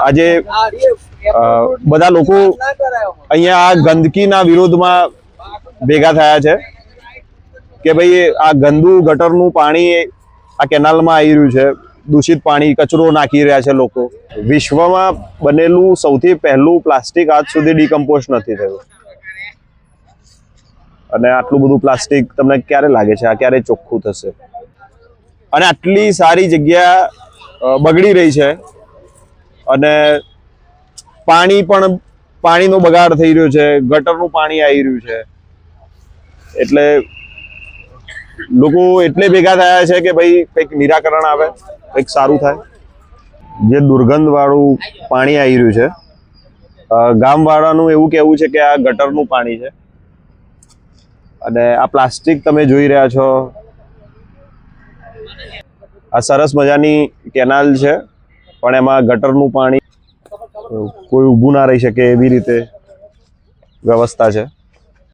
આજે બધા લોકો અહીંયા આ ગંદકીના વિરોધમાં ભેગા થયા છે કે ભાઈ આ ગંદુ ગટરનું પાણી આ કેનાલમાં આવી રહ્યું છે, દૂષિત પાણી, કચરો નાખી રહ્યા છે લોકો. વિશ્વમાં બનેલું સૌથી પહેલું પ્લાસ્ટિક આજ સુધી ડીકમ્પોઝ નથી થયું. અને આટલું બધું પ્લાસ્ટિક તમને ક્યારે લાગે છે આ ક્યારે ચોખ્ખું થશે? અને આટલી સારી જગ્યા બગડી રહી છે અને પાણીનો બગાડ થઈ રહ્યો છે, ગટરનું પાણી આવી રહ્યું છે. એટલે લોકો એટલે ભેગા થયા છે કે ભાઈ કંઈક નિરાકરણ આવે, કંઈક સારું થાય. જે દુર્ગંધવાળું પાણી આવી રહ્યું છે, ગામવાળાનું એવું કહેવું છે કે આ ગટરનું પાણી છે. અને આ પ્લાસ્ટિક તમે જોઈ રહ્યા છો, આ સરસ મજાની કેનાલ છે પણ એમાં ગટરનું પાણી કોઈ ઊભું ના રહી શકે એવી રીતે વ્યવસ્થા છે.